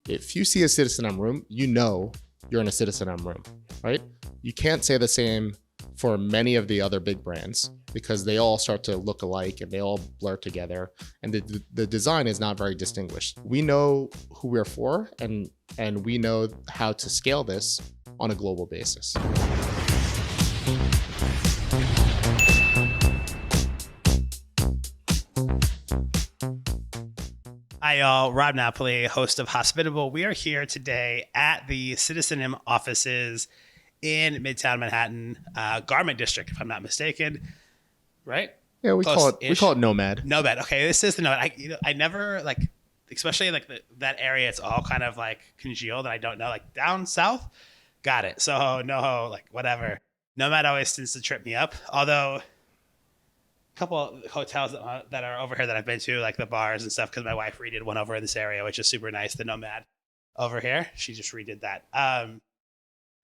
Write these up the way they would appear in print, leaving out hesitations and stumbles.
if you see a citizenM room, you know you're in a citizenM room, right? You can't say the same for many of the other big brands because they all start to look alike and they all blur together, and the design is not very distinguished. We know who we're for, and we know how to scale this on a global basis. Hi, y'all. Rob Napoli, host of Hospitable. We are here today at the citizenM offices in Midtown Manhattan, Garment District, if I'm not mistaken. Right? Yeah, we call it Nomad. Nomad. Okay, this is the Nomad. I never especially that area. It's all kind of like congealed, and I don't know down south. Got it. So no, whatever. Nomad always tends to trip me up. Although couple of hotels that are over here that I've been to, like the bars and stuff, because my wife redid one over in this area, which is super nice. The Nomad over here, she just redid that.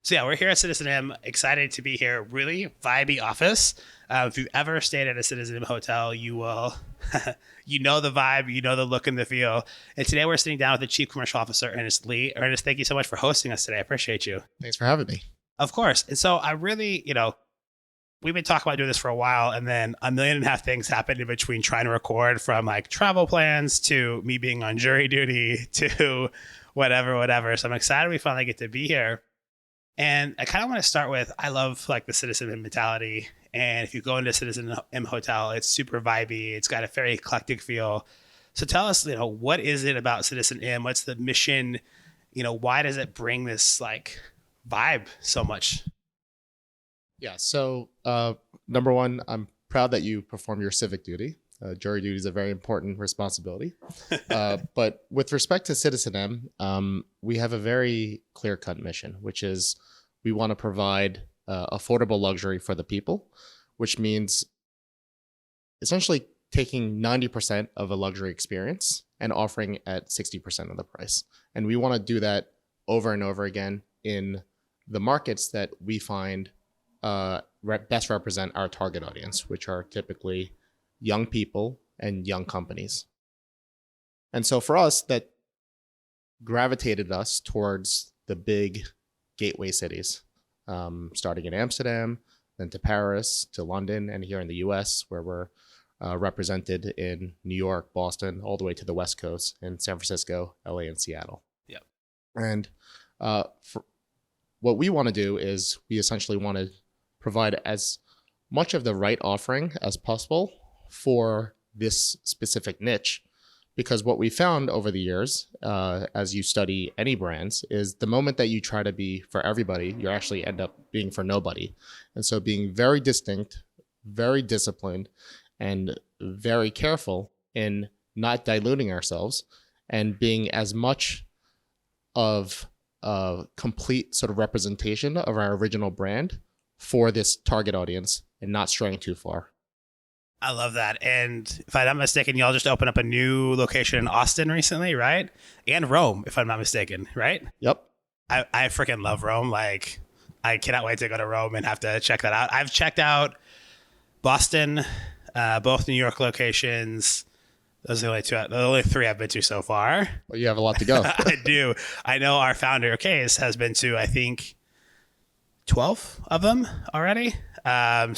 So yeah, we're here at citizenM, excited to be here. Really vibey office. If you've ever stayed at a citizenM hotel, you will, you know the vibe, you know the look and the feel. And today we're sitting down with the Chief Commercial Officer, Ernest Lee. Ernest, thank you so much for hosting us today. I appreciate you. Thanks for having me. Of course. And so I really, we've been talking about doing this for a while, and then 1.5 million things happened in between trying to record, from travel plans to me being on jury duty to whatever. So I'm excited we finally get to be here. And I kind of want to start with, I love the citizenM mentality. And if you go into citizenM hotel, it's super vibey. It's got a very eclectic feel. So tell us, what is it about citizenM? What's the mission? Why does it bring this vibe so much? Yeah. So number one, I'm proud that you perform your civic duty. Jury duty is a very important responsibility. But with respect to citizenM, we have a very clear-cut mission, which is we want to provide affordable luxury for the people, which means essentially taking 90% of a luxury experience and offering at 60% of the price. And we want to do that over and over again in the markets that we find best represent our target audience, which are typically young people and young companies. And so for us, that gravitated us towards the big gateway cities, starting in Amsterdam, then to Paris, to London, and here in the US, where we're represented in New York, Boston, all the way to the West Coast in San Francisco, LA, and Seattle. Yep. And for what we want to do is we essentially want to provide as much of the right offering as possible for this specific niche, because what we found over the years, as you study any brands, is the moment that you try to be for everybody, you actually end up being for nobody. And so being very distinct, very disciplined, and very careful in not diluting ourselves and being as much of a complete sort of representation of our original brand for this target audience and not straying too far. I love that. And if I'm not mistaken, y'all just opened up a new location in Austin recently, right? And Rome, if I'm not mistaken, right? Yep. I freaking love Rome. I cannot wait to go to Rome and have to check that out. I've checked out Boston, both New York locations. Those are the only three I've been to so far. Well, you have a lot to go. I do. I know our founder, Case, has been to, I think, 12 of them already. And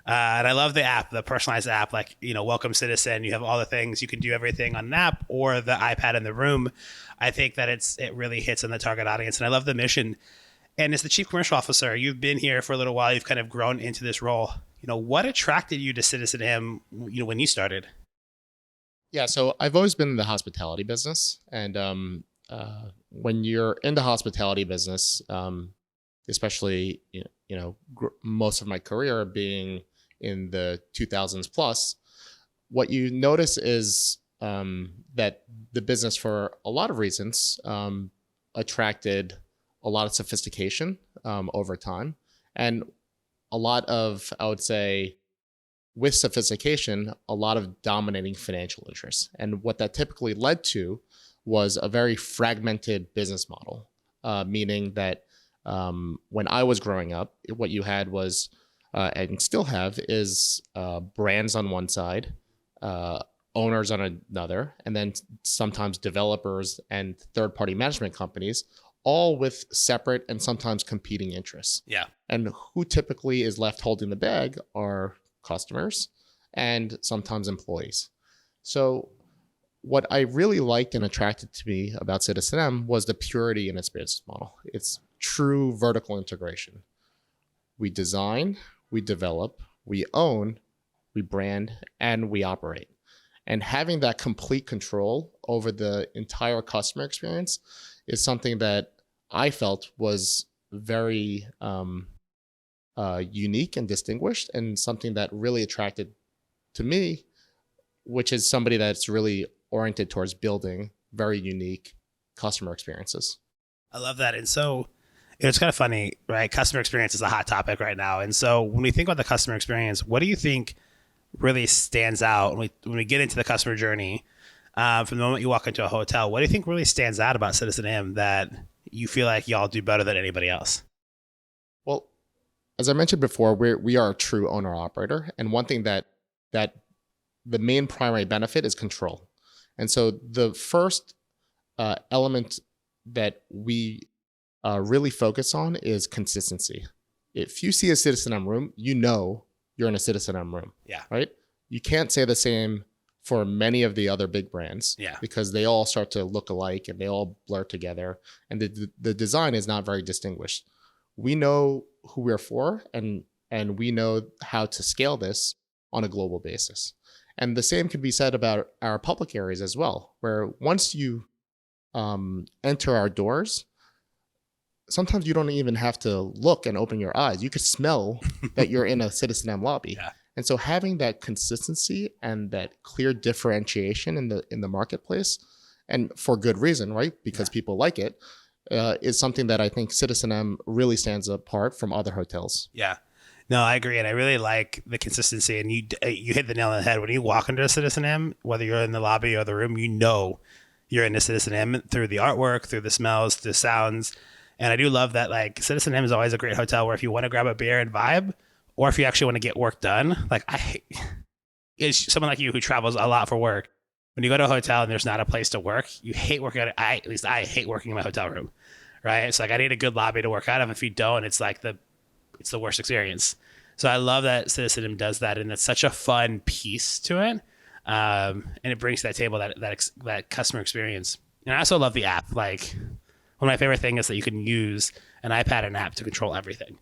I love the app, the personalized app, Welcome Citizen. You have all the things. You can do everything on an app or the iPad in the room. I think that it really hits on the target audience. And I love the mission. And as the Chief Commercial Officer, you've been here for a little while. You've kind of grown into this role. What attracted you to citizenM, when you started? Yeah, so I've always been in the hospitality business. And when you're in the hospitality business, especially, most of my career being in the 2000s plus, what you notice is that the business, for a lot of reasons, attracted a lot of sophistication over time, and a lot of, I would say, with sophistication, a lot of dominating financial interests. And what that typically led to was a very fragmented business model, meaning that when I was growing up, what you had was, and still have, is brands on one side, a owners on another, and then sometimes developers and third-party management companies, all with separate and sometimes competing interests. Yeah. And who typically is left holding the bag are customers and sometimes employees. So what I really liked and attracted to me about citizenM was the purity in its business model. It's true vertical integration. We design, we develop, we own, we brand, and we operate. And having that complete control over the entire customer experience is something that I felt was very unique and distinguished, and something that really attracted to me, which is somebody that's really oriented towards building very unique customer experiences. I love that. And so it's kind of funny, right? Customer experience is a hot topic right now. And so when we think about the customer experience, what do you think really stands out when we get into the customer journey, from the moment you walk into a hotel? What do you think really stands out about citizenM that you feel like y'all do better than anybody else? Well, as I mentioned before, we are a true owner operator, and one thing that the main primary benefit is control. And so the first element that we really focus on is consistency. If you see a citizenM room, you know you're in a citizenM room. Yeah. Right? You can't say the same for many of the other big brands. Yeah. Because they all start to look alike and they all blur together, and the design is not very distinguished. We know who we're for, and we know how to scale this on a global basis. And the same can be said about our public areas as well, where once you enter our doors, sometimes you don't even have to look and open your eyes. You could smell that you're in a citizenM lobby. Yeah. And so having that consistency and that clear differentiation in the marketplace, and for good reason, right? Because people like it, is something that I think citizenM really stands apart from other hotels. Yeah. No, I agree. And I really like the consistency. And you hit the nail on the head. When you walk into a citizenM, whether you're in the lobby or the room, you know you're in a citizenM through the artwork, through the smells, the sounds. And I do love that, like, citizenM is always a great hotel where if you want to grab a beer and vibe, or if you actually want to get work done, like, it's someone like you who travels a lot for work. When you go to a hotel and there's not a place to work, you hate working at it. At least I hate working in my hotel room, right? It's like, I need a good lobby to work out of. If you don't, it's like it's the worst experience. So I love that citizenM does that, and it's such a fun piece to it, and it brings to that table that customer experience. And I also love the app. Like, one of my favorite things is that you can use an iPad and app to control everything.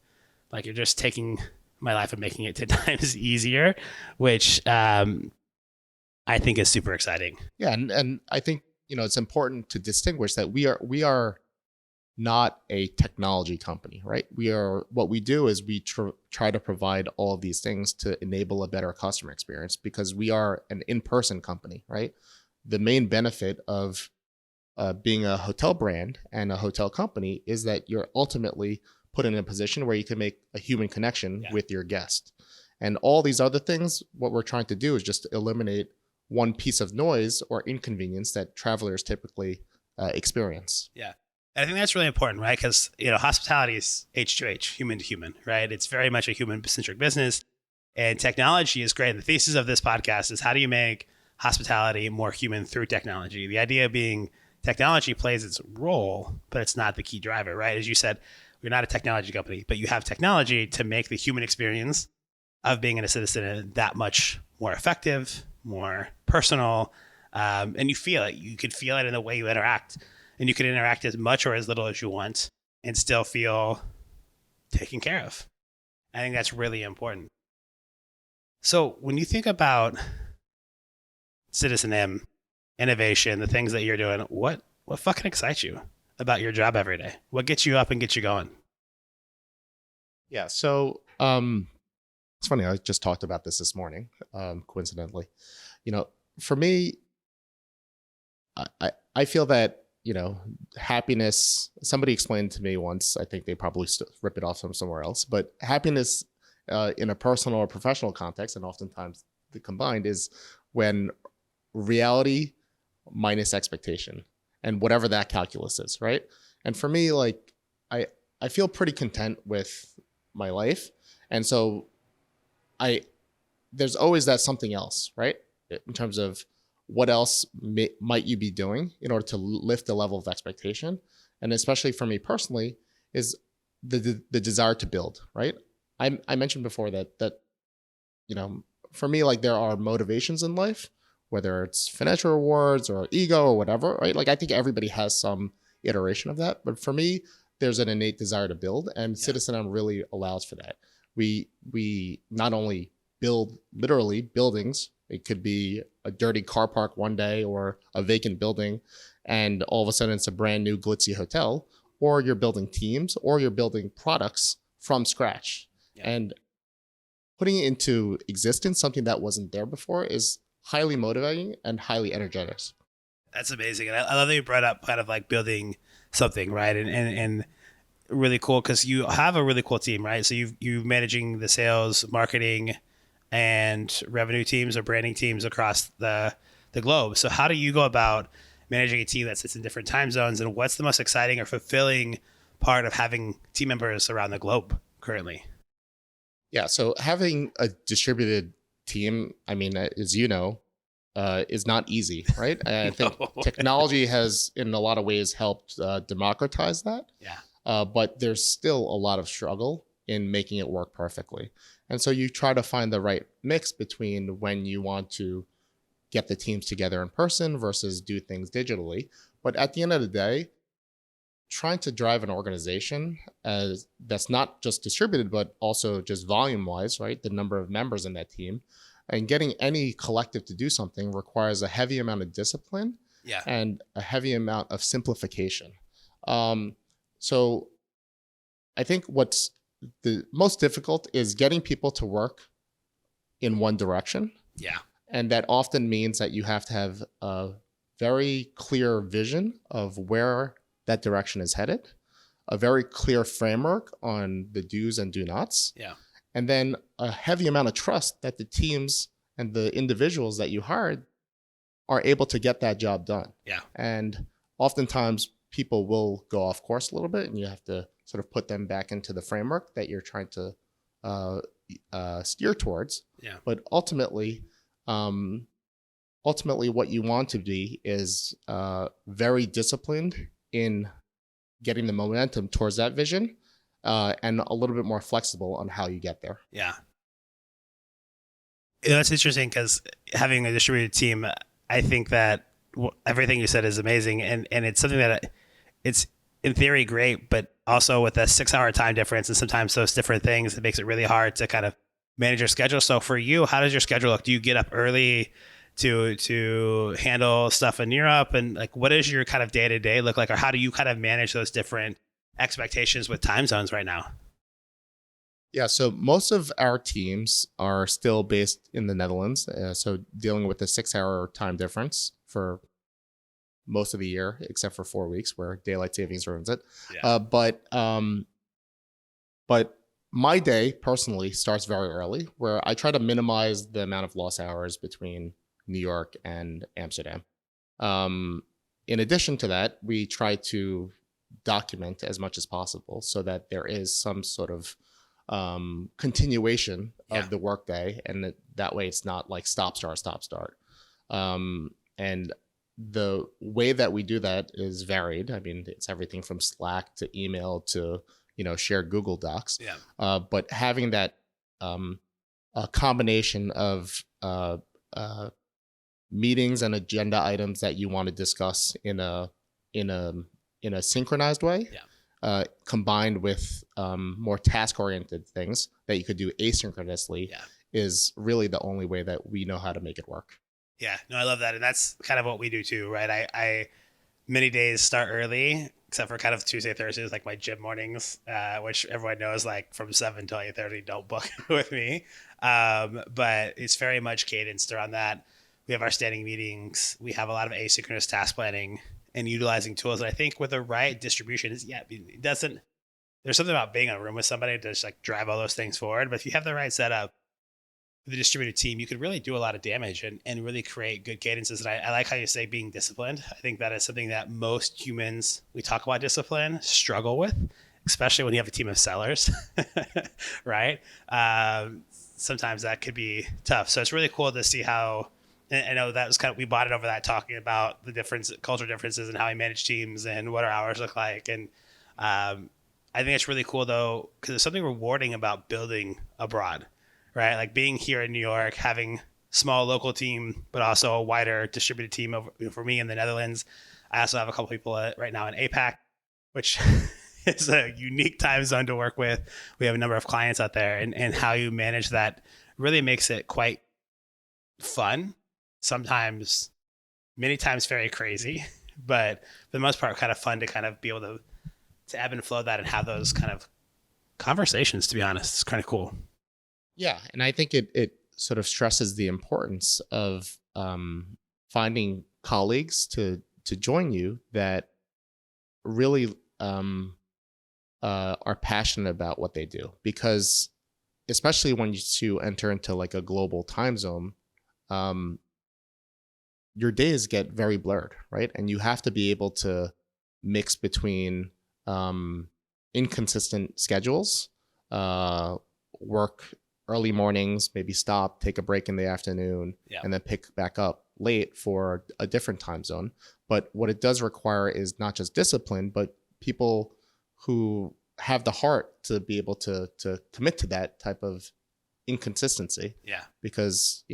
Like, you're just taking my life and making it 10 times easier, which I think is super exciting. Yeah, and I think it's important to distinguish that we are not a technology company, right? What we do is we try to provide all of these things to enable a better customer experience, because we are an in-person company, right? The main benefit of being a hotel brand and a hotel company is that you're ultimately put in a position where you can make a human connection with your guest. And all these other things, what we're trying to do is just eliminate one piece of noise or inconvenience that travelers typically experience. Yeah. And I think that's really important, right? Because, hospitality is H2H, human to human, right? It's very much a human-centric business. And technology is great. And the thesis of this podcast is, how do you make hospitality more human through technology? The idea being, technology plays its role, but it's not the key driver, right? As you said, you're not a technology company, but you have technology to make the human experience of being a citizen that much more effective, more personal, and you feel it. You could feel it in the way you interact, and you can interact as much or as little as you want and still feel taken care of. I think that's really important. So when you think about citizenM, innovation, the things that you're doing, what fucking excites you about your job every day? What gets you up and gets you going? Yeah, so it's funny. I just talked about this morning, coincidentally. For me, I feel that happiness. Somebody explained to me once. I think they probably rip it off from somewhere else. But happiness, in a personal or professional context, and oftentimes the combined, is when reality minus expectation, and whatever that calculus is, right? And for me, like, I feel pretty content with my life, and so there's always that something else, right? In terms of what else might you be doing in order to lift the level of expectation? And especially for me personally, is the desire to build, right? I mentioned before that for me, like, there are motivations in life, whether it's financial rewards or ego or whatever, right? Like, I think everybody has some iteration of that, but for me, there's an innate desire to build, and citizenM really allows for that. We not only build literally buildings. It could be a dirty car park one day or a vacant building, and all of a sudden it's a brand new glitzy hotel, or you're building teams, or you're building products from scratch. Yeah. And putting it into existence, something that wasn't there before, is highly motivating and highly energetic. That's amazing. And I love that you brought up kind of like building something, right? And really cool, because you have a really cool team, right? So you're managing the sales, marketing, and revenue teams or branding teams across the globe. So how do you go about managing a team that sits in different time zones, and what's the most exciting or fulfilling part of having team members around the globe currently? Yeah, so having a distributed team, I mean, as you know, is not easy, right? I think technology has, in a lot of ways, helped democratize that. Yeah. But there's still a lot of struggle in making it work perfectly. And so you try to find the right mix between when you want to get the teams together in person versus do things digitally. But at the end of the day, trying to drive an organization that's not just distributed, but also just volume wise, right? The number of members in that team, and getting any collective to do something requires a heavy amount of discipline, and a heavy amount of simplification. So I think what's the most difficult is getting people to work in one direction. Yeah. And that often means that you have to have a very clear vision of where that direction is headed, a very clear framework on the do's and do nots. Yeah. And then a heavy amount of trust that the teams and the individuals that you hired are able to get that job done. Yeah. And oftentimes people will go off course a little bit, and you have to sort of put them back into the framework that you're trying to steer towards. Yeah. But ultimately, what you want to be is very disciplined in getting the momentum towards that vision, and a little bit more flexible on how you get there. Yeah. That's interesting, because having a distributed team, I think that everything you said is amazing. And it's something that it's in theory great, but also with a 6-hour time difference and sometimes those different things, it makes it really hard to kind of manage your schedule. So for you, how does your schedule look? Do you get up early to handle stuff in Europe? And like, what does your kind of day to day look like? Or how do you kind of manage those different expectations with time zones right now? Yeah, so most of our teams are still based in the Netherlands. So dealing with the 6-hour time difference for most of the year, except for 4 weeks where daylight savings ruins it. Yeah. But my day personally starts very early, where I try to minimize the amount of lost hours between New York and Amsterdam. In addition to that, we try to document as much as possible so that there is some sort of continuation of the workday, and that way it's not like stop start. And the way that we do that is varied. I mean, it's everything from Slack to email to shared Google Docs. Yeah. But having that a combination of meetings and agenda items that you want to discuss in a synchronized way. Yeah. Combined with more task-oriented things that you could do asynchronously, is really the only way that we know how to make it work. Yeah, no, I love that. And that's kind of what we do too, right? I many days start early, except for kind of Tuesday, Thursdays, like my gym mornings, which everyone knows, like from 7 till 8:30, don't book with me. But it's very much cadenced around that. We have our standing meetings. We have a lot of asynchronous task planning and utilizing tools. And I think with the right distribution, it doesn't, there's something about being in a room with somebody to just like drive all those things forward. But if you have the right setup with a distributed team, you can really do a lot of damage and really create good cadences. And I like how you say being disciplined. I think that is something that most humans, we talk about discipline, struggle with, especially when you have a team of sellers, right? Sometimes that could be tough. So it's really cool to see how And I know that was we bought it over that, talking about the culture differences and how we manage teams and what our hours look like. And I think it's really cool though, because there's something rewarding about building abroad, right? Like being here in New York, having small local team, but also a wider distributed team over, for me in the Netherlands. I also have a couple people right now in APAC, which is a unique time zone to work with. We have a number of clients out there, and how you manage that really makes it quite fun. Sometimes, many times very crazy, but for the most part, kind of fun to kind of be able to ebb and flow that and have those kind of conversations, to be honest. It's kind of cool. Yeah. And I think it sort of stresses the importance of finding colleagues to join you that really are passionate about what they do, because especially when you enter into like a global time zone, your days get very blurred, right? And you have to be able to mix between inconsistent schedules, work early mornings, maybe stop, take a break in the afternoon, and then pick back up late for a different time zone. But what it does require is not just discipline, but people who have the heart to be able to commit to that type of inconsistency. Yeah. Because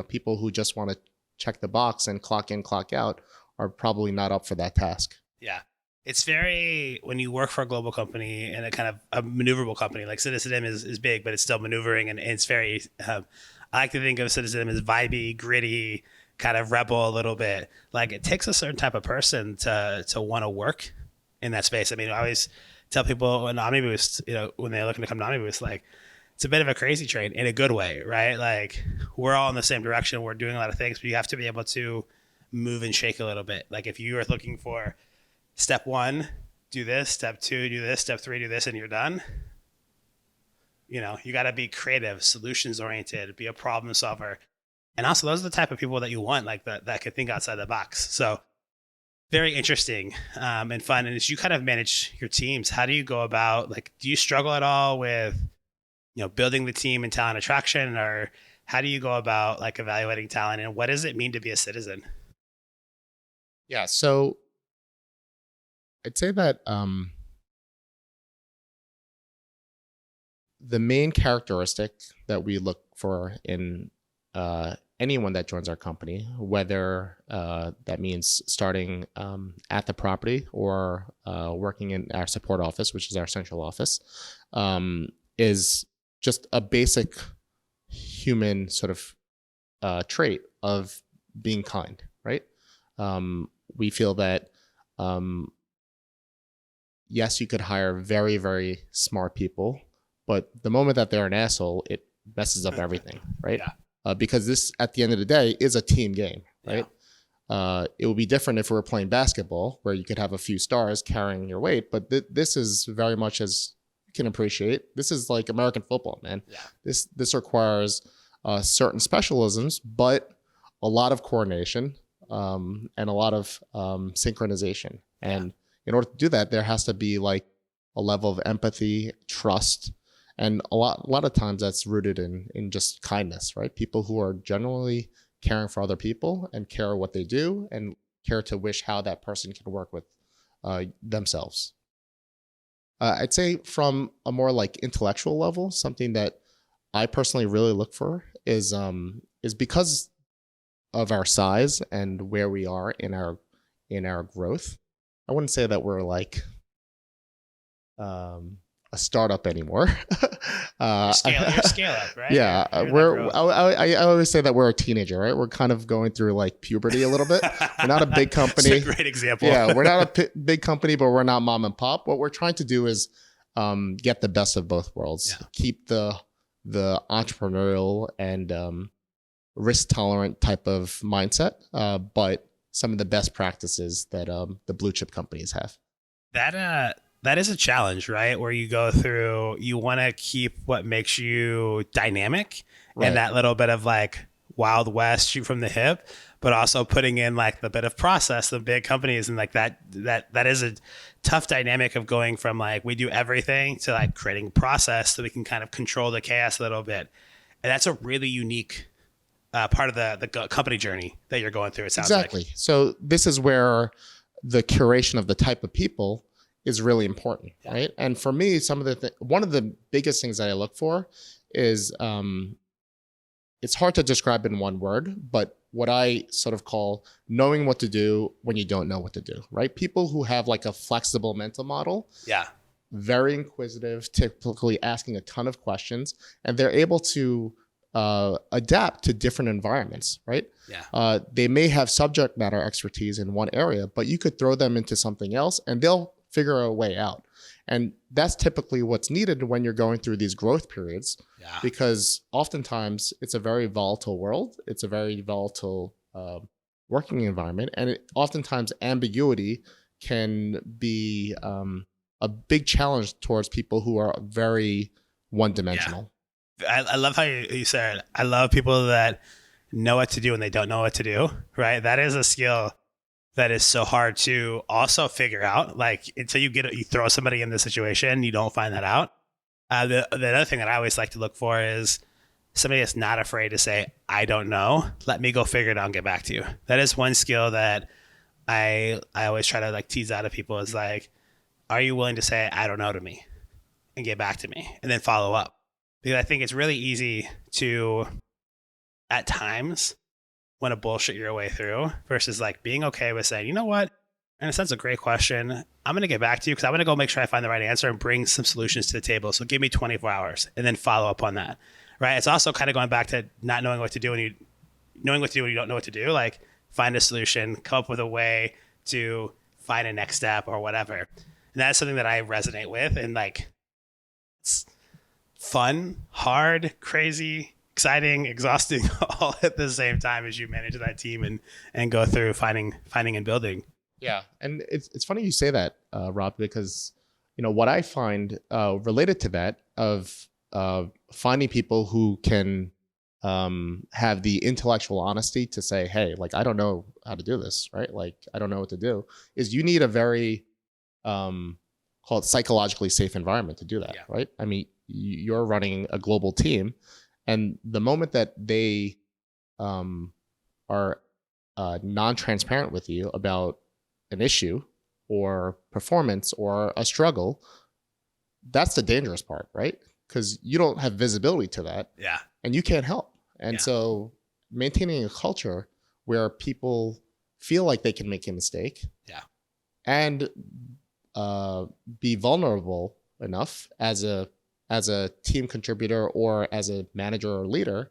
people who just want to check the box and clock in, clock out are probably not up for that task. Yeah. It's very, when you work for a global company and a kind of a maneuverable company, like citizenM is big, but it's still maneuvering, and it's very, I like to think of citizenM as vibey, gritty, kind of rebel a little bit. Like it takes a certain type of person to want to work in that space. I mean, I always tell people in Omnibus, when they're looking to come to Omnibus, like it's a bit of a crazy train in a good way, right? Like we're all in the same direction. We're doing a lot of things, but you have to be able to move and shake a little bit. Like if you are looking for step 1, do this, step 2, do this, step 3, do this, and you're done. You got to be creative, solutions oriented, be a problem solver. And also those are the type of people that you want, like that could think outside the box. So very interesting and fun. And as you kind of manage your teams, how do you go about, like, do you struggle at all with, building the team and talent attraction, or how do you go about like evaluating talent, and what does it mean to be a citizen? Yeah. So I'd say that the main characteristic that we look for in anyone that joins our company, whether that means starting at the property or working in our support office, which is our central office, is just a basic human sort of trait of being kind, right? We feel that yes, you could hire very, very smart people, but the moment that they're an asshole, it messes up everything, right? Yeah. Because this, at the end of the day, is a team game, right? Yeah. It would be different if we were playing basketball, where you could have a few stars carrying your weight, but this is very much, as you can appreciate, this is like American football, man. Yeah. This requires certain specialisms, but a lot of coordination and a lot of synchronization. And in order to do that, there has to be like a level of empathy, trust, and a lot of times that's rooted in just kindness, right? People who are generally caring for other people and care what they do and care to wish how that person can work with themselves. I'd say from a more like intellectual level, something that I personally really look for is because of our size and where we are in our growth. I wouldn't say that we're like a startup anymore. You're scale up, right? Yeah, I always say that we're a teenager, right? We're kind of going through like puberty a little bit. We're not a big company. That's a great example. Yeah, we're not a big company, but we're not mom and pop. What we're trying to do is get the best of both worlds. Yeah. Keep the entrepreneurial and risk tolerant type of mindset, but some of the best practices that the blue chip companies have. That is a challenge, right? Where you go through, you want to keep what makes you dynamic, right, and that little bit of like Wild West, shoot from the hip, but also putting in like the bit of process, the big companies, and like that is a tough dynamic of going from like we do everything to like creating process so we can kind of control the chaos a little bit. And that's a really unique part of the company journey that you're going through. It sounds Exactly. So this is where the curation of the type of people is really important, right? And for me, one of the biggest things that I look for is it's hard to describe in one word, but what I sort of call knowing what to do when you don't know what to do, right? People who have like a flexible mental model, very inquisitive, typically asking a ton of questions, and they're able to adapt to different environments, right? They may have subject matter expertise in one area, but you could throw them into something else and they'll figure a way out. And that's typically what's needed when you're going through these growth periods, because oftentimes it's a very volatile world. It's a very volatile working environment. And oftentimes ambiguity can be a big challenge towards people who are very one-dimensional. I love how you said, I love people that know what to do when they don't know what to do, right? That is a skill that is so hard to also figure out. Like until you throw somebody in the situation, you don't find that out. The other thing that I always like to look for is somebody that's not afraid to say, I don't know. Let me go figure it out and get back to you. That is one skill that I always try to like tease out of people is like, are you willing to say, I don't know to me and get back to me and then follow up? Because I think it's really easy to, at times, want to bullshit your way through versus like being okay with saying, you know what? And that's a great question. I'm going to get back to you because I'm going to go make sure I find the right answer and bring some solutions to the table. So give me 24 hours and then follow up on that. Right. It's also kind of going back to not knowing what to do when knowing what to do when you don't know what to do. Like find a solution, come up with a way to find a next step or whatever. And that's something that I resonate with. And like, it's fun, hard, crazy, exciting, exhausting, all at the same time as you manage that team and go through finding and building. Yeah, and it's funny you say that, Rob, because what I find related to that of finding people who can have the intellectual honesty to say, hey, like I don't know how to do this, right? Like I don't know what to do. Is you need a very call it psychologically safe environment to do that, right? I mean, you're running a global team. And the moment that they are non-transparent with you about an issue or performance or a struggle, that's the dangerous part, right? Because you don't have visibility to that. And you can't help. And so maintaining a culture where people feel like they can make a mistake and be vulnerable enough as a team contributor or as a manager or leader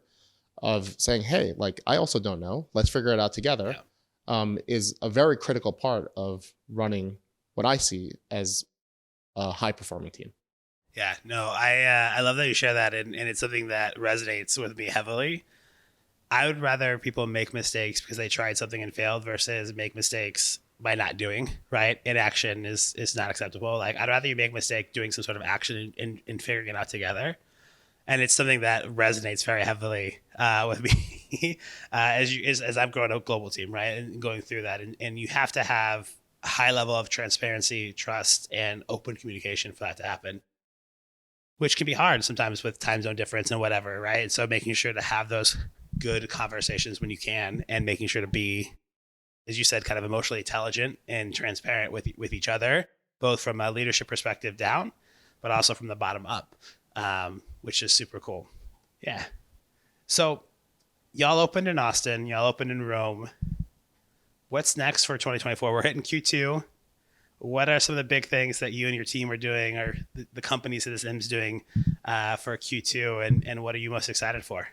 of saying, hey, like I also don't know, let's figure it out together, is a very critical part of running what I see as a high performing team. Yeah, no, I love that you share that. And it's something that resonates with me heavily. I would rather people make mistakes because they tried something and failed versus make mistakes by not doing, right? Inaction is not acceptable. Like I'd rather you make a mistake doing some sort of action and figuring it out together. And it's something that resonates very heavily with me as I've grown a global team, right? And going through that. And you have to have a high level of transparency, trust, and open communication for that to happen, which can be hard sometimes with time zone difference and whatever, right? And so making sure to have those good conversations when you can and making sure to be, as you said, kind of emotionally intelligent and transparent with each other, both from a leadership perspective down, but also from the bottom up, which is super cool. Yeah. So y'all opened in Austin, y'all opened in Rome. What's next for 2024? We're hitting Q2. What are some of the big things that you and your team are doing or the company citizenM's doing for Q2 and what are you most excited for?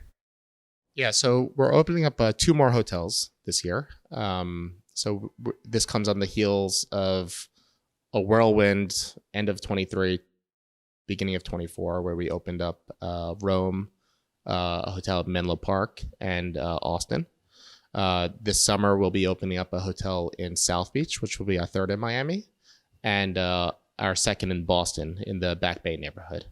Yeah, so we're opening up 2 more hotels this year. This comes on the heels of a whirlwind end of 23, beginning of 24, where we opened up Rome, a hotel at Menlo Park, and Austin. This summer, we'll be opening up a hotel in South Beach, which will be our 3rd in Miami, and our 2nd in Boston in the Back Bay neighborhood.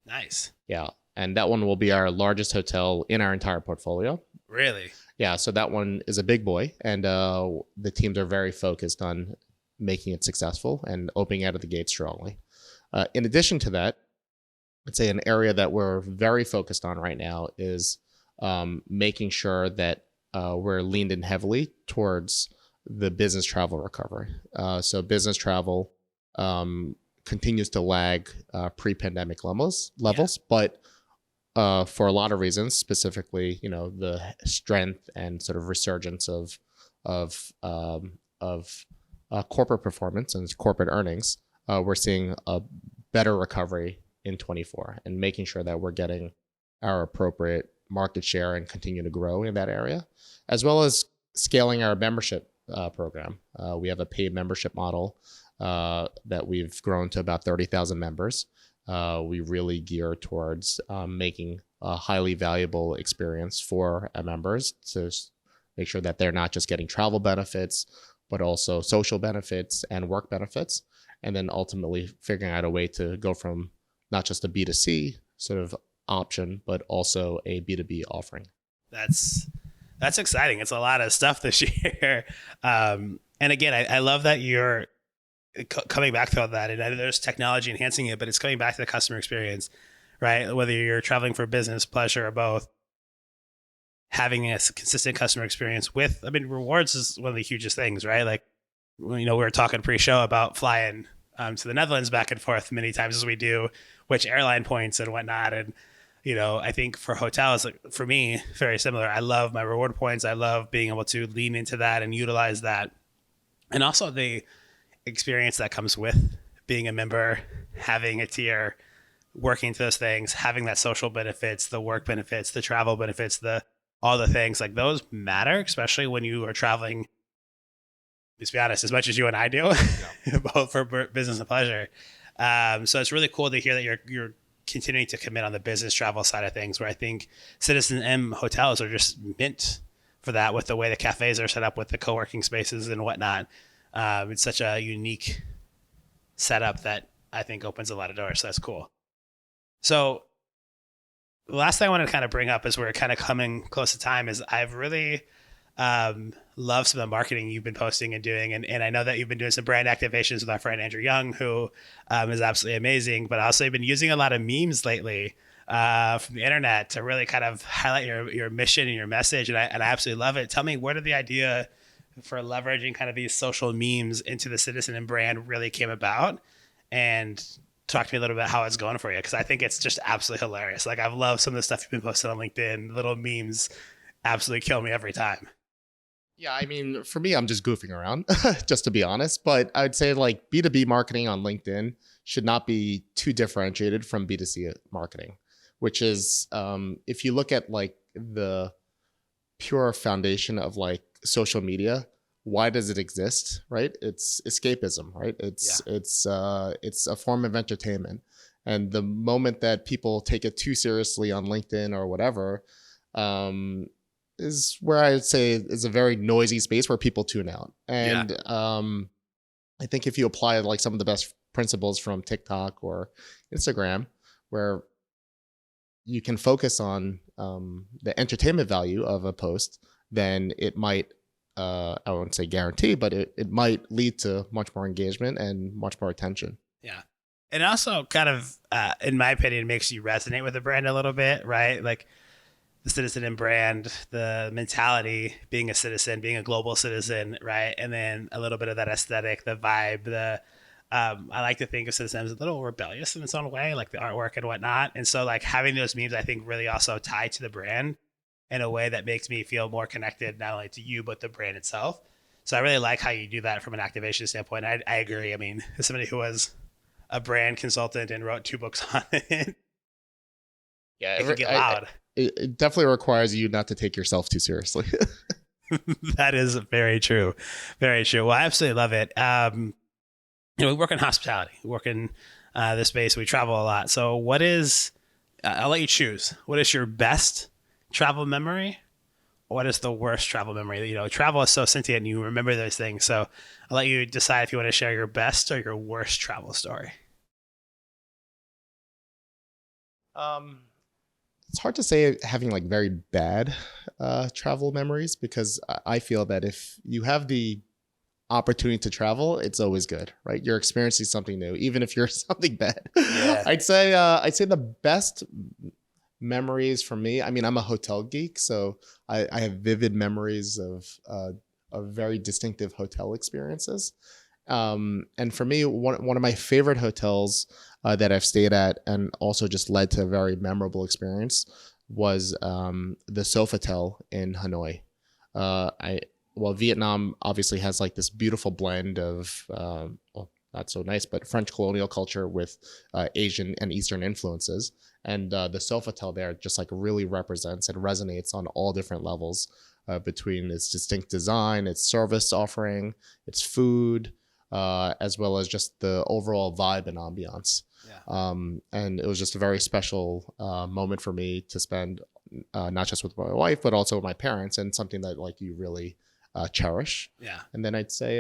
Nice. Yeah. And that one will be our largest hotel in our entire portfolio. Really? Yeah. So that one is a big boy. And the teams are very focused on making it successful and opening out of the gate strongly. In addition to that, I'd say an area that we're very focused on right now is making sure that we're leaned in heavily towards the business travel recovery. So business travel continues to lag pre-pandemic levels, but for a lot of reasons, specifically, the strength and sort of resurgence of corporate performance and corporate earnings, we're seeing a better recovery in 24 and making sure that we're getting our appropriate market share and continue to grow in that area, as well as scaling our membership program. We have a paid membership model that we've grown to about 30,000 members. We really gear towards making a highly valuable experience for our members to make sure that they're not just getting travel benefits, but also social benefits and work benefits. And then ultimately figuring out a way to go from not just a B2C sort of option, but also a B2B offering. That's exciting. It's a lot of stuff this year. And again, I love that you're coming back to all that. And I know there's technology enhancing it, but it's coming back to the customer experience, right? Whether you're traveling for business, pleasure, or both, having a consistent customer experience rewards is one of the hugest things, right? Like, we were talking pre-show about flying to the Netherlands back and forth many times as we do, which airline points and whatnot. And, I think for hotels, like for me, very similar. I love my reward points. I love being able to lean into that and utilize that. And also the experience that comes with being a member, having a tier, working to those things, having that social benefits, the work benefits, the travel benefits, all the things like those matter, especially when you are traveling. Let's be honest, as much as you and I do, both for business and pleasure. So it's really cool to hear that you're continuing to commit on the business travel side of things, where I think citizenM hotels are just meant for that, with the way the cafes are set up with the co-working spaces and whatnot. It's such a unique setup that I think opens a lot of doors. So that's cool. So the last thing I want to kind of bring up as we're kind of coming close to time is I've really love some of the marketing you've been posting and doing. And I know that you've been doing some brand activations with our friend Andrew Young, who is absolutely amazing. But also, you've been using a lot of memes lately from the internet to really kind of highlight your mission and your message. And I absolutely love it. Tell me, where did the idea for leveraging kind of these social memes into the citizenM brand really came about? And talk to me a little bit how it's going for you, because I think it's just absolutely hilarious. Like, I've loved some of the stuff you've been posting on LinkedIn. Little memes absolutely kill me every time. Yeah, I mean, for me, I'm just goofing around, just to be honest. But I'd say like B2B marketing on LinkedIn should not be too differentiated from B2C marketing, which is if you look at like the pure foundation of like social media, why does it exist, right? It's escapism, right? It's a form of entertainment. And the moment that people take it too seriously on LinkedIn or whatever, is where I'd say is a very noisy space where people tune out. And I think if you apply like some of the best principles from TikTok or Instagram, where you can focus on the entertainment value of a post, then it might, I won't say guarantee, but it might lead to much more engagement and much more attention. Yeah. And also kind of, in my opinion, makes you resonate with the brand a little bit, right? Like, the citizenM brand, the mentality, being a citizen, being a global citizen, right? And then a little bit of that aesthetic, the vibe, I like to think of citizenM as a little rebellious in its own way, like the artwork and whatnot. And so like having those memes, I think really also tie to the brand in a way that makes me feel more connected, not only to you, but the brand itself. So I really like how you do that from an activation standpoint. I agree. I mean, as somebody who was a brand consultant and wrote 2 books on it, yeah, it can get loud. It definitely requires you not to take yourself too seriously. That is very true. Very true. Well, I absolutely love it. We work in hospitality. We work in this space. We travel a lot. So what is, I'll let you choose. What is your best travel memory? What is the worst travel memory? Travel is so sentient and you remember those things. So I'll let you decide if you want to share your best or your worst travel story. It's hard to say having like very bad travel memories, because I feel that if you have the opportunity to travel, it's always good, right? You're experiencing something new, even if you're something bad. Yeah. I'd say the best memories for me, I mean, I'm a hotel geek, so I have vivid memories of very distinctive hotel experiences. And for me, one of my favorite hotels that I've stayed at and also just led to a very memorable experience was the Sofitel in Hanoi. Vietnam obviously has like this beautiful blend of, well, not so nice, but French colonial culture with Asian and Eastern influences. And the Sofitel there just like really represents and resonates on all different levels between its distinct design, its service offering, its food, as well as just the overall vibe and ambiance. Yeah. And it was just a very special moment for me to spend, not just with my wife, but also with my parents, and something that like you really cherish. Yeah. And then I'd say,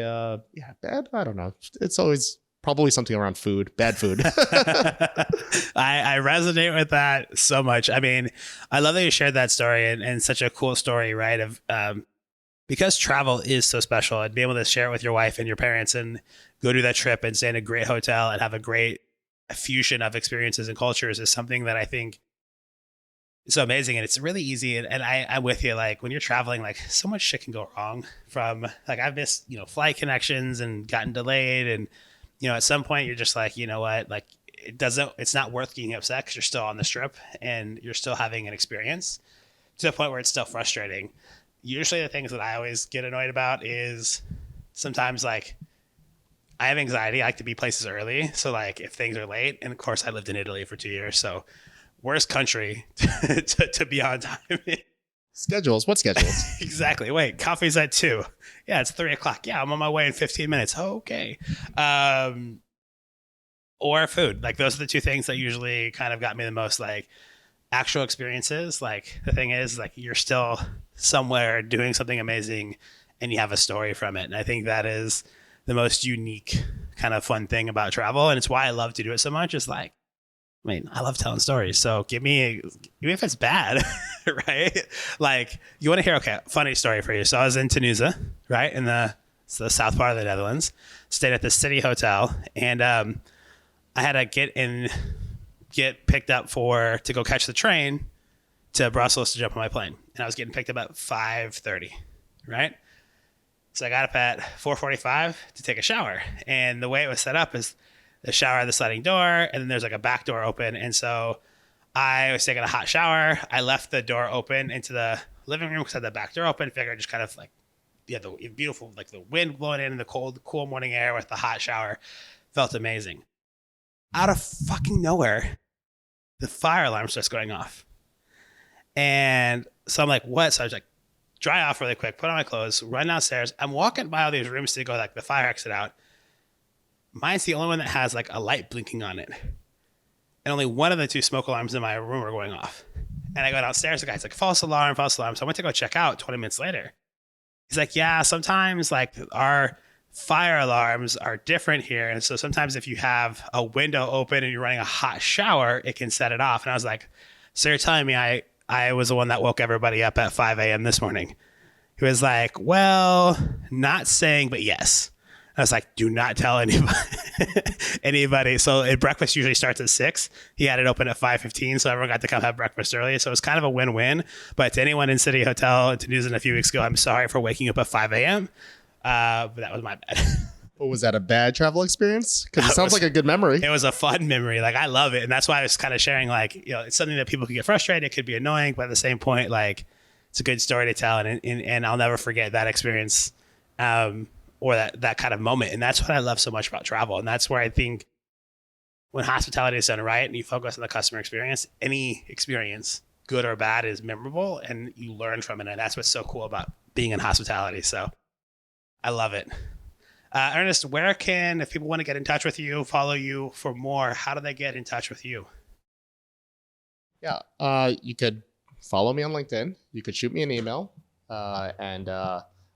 bad. I don't know. It's always probably something around food, bad food. I resonate with that so much. I mean, I love that you shared that story and such a cool story, right? Of because travel is so special, and being able to share it with your wife and your parents and go do that trip and stay in a great hotel and have a great fusion of experiences and cultures is something that I think is so amazing. And it's really easy. And I'm with you. Like when you're traveling, like so much shit can go wrong from like I've missed, flight connections and gotten delayed. And, at some point you're just like, you know what, like it's not worth getting upset because you're still on the strip and you're still having an experience to the point where it's still frustrating. Usually the things that I always get annoyed about is sometimes like I have anxiety. I like to be places early. So like if things are late, and of course I lived in Italy for 2 years. So worst country to be on time in. Schedules? What schedules? Exactly. Wait, coffee's at 2. Yeah, it's 3:00. Yeah, I'm on my way in 15 minutes. Okay. Or food. Like those are the two things that usually kind of got me the most, like actual experiences. Like the thing is like you're still somewhere doing something amazing and you have a story from it. And I think that is the most unique kind of fun thing about travel. And it's why I love to do it so much. Is like, I mean, I love telling stories. So give me if it's bad, right? Like you want to hear, okay, funny story for you. So I was in Tunisia, right? In the south part of the Netherlands, stayed at the city hotel, and I had to get picked up to go catch the train to Brussels to jump on my plane. And I was getting picked up at 5:30, right? So I got up at 4:45 to take a shower. And the way it was set up is the shower had the sliding door, and then there's like a back door open. And so I was taking a hot shower. I left the door open into the living room because I had the back door open. Figured just kind of like, the beautiful, like the wind blowing in and the cool morning air with the hot shower felt amazing. Out of fucking nowhere, the fire alarm starts going off. And so I'm like, what? So I was like, dry off really quick, put on my clothes, run downstairs. I'm walking by all these rooms to go like the fire exit out. Mine's the only one that has like a light blinking on it. And only one of the 2 smoke alarms in my room are going off. And I go downstairs, the guy's like, false alarm. So I went to go check out 20 minutes later. He's like, yeah, sometimes like our fire alarms are different here. And so sometimes if you have a window open and you're running a hot shower, it can set it off. And I was like, so you're telling me I was the one that woke everybody up at 5 a.m. this morning? He was like, well, not saying, but yes. I was like, do not tell anybody. So breakfast usually starts at 6. He had it open at 5:15, so everyone got to come have breakfast early. So it was kind of a win-win. But to anyone in City Hotel in Tunisia a few weeks ago, I'm sorry for waking up at 5 a.m. But that was my bad. Well, was that a bad travel experience? Because it sounds like a good memory. It was a fun memory. Like I love it. And that's why I was kind of sharing, like, it's something that people could get frustrated. It could be annoying, but at the same point, like it's a good story to tell. And I'll never forget that experience. Or that kind of moment. And that's what I love so much about travel. And that's where I think when hospitality is done right and you focus on the customer experience, any experience, good or bad, is memorable and you learn from it. And that's what's so cool about being in hospitality. So I love it. Ernest, if people want to get in touch with you, follow you for more, how do they get in touch with you? Yeah, you could follow me on LinkedIn. You could shoot me an email.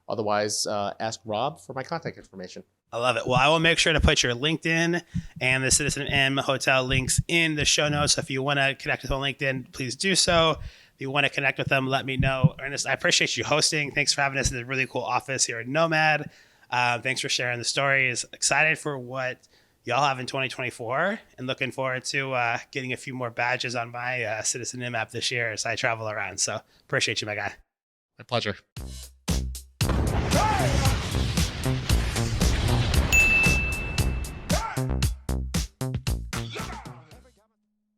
Otherwise, ask Rob for my contact information. I love it. Well, I will make sure to put your LinkedIn and the citizenM hotel links in the show notes. So if you want to connect with them on LinkedIn, please do so. If you want to connect with them, let me know. Ernest, I appreciate you hosting. Thanks for having us in the really cool office here at Nomad. Thanks for sharing the stories. Excited for what y'all have in 2024, and looking forward to getting a few more badges on my citizenM app this year as I travel around. So appreciate you, my guy. My pleasure.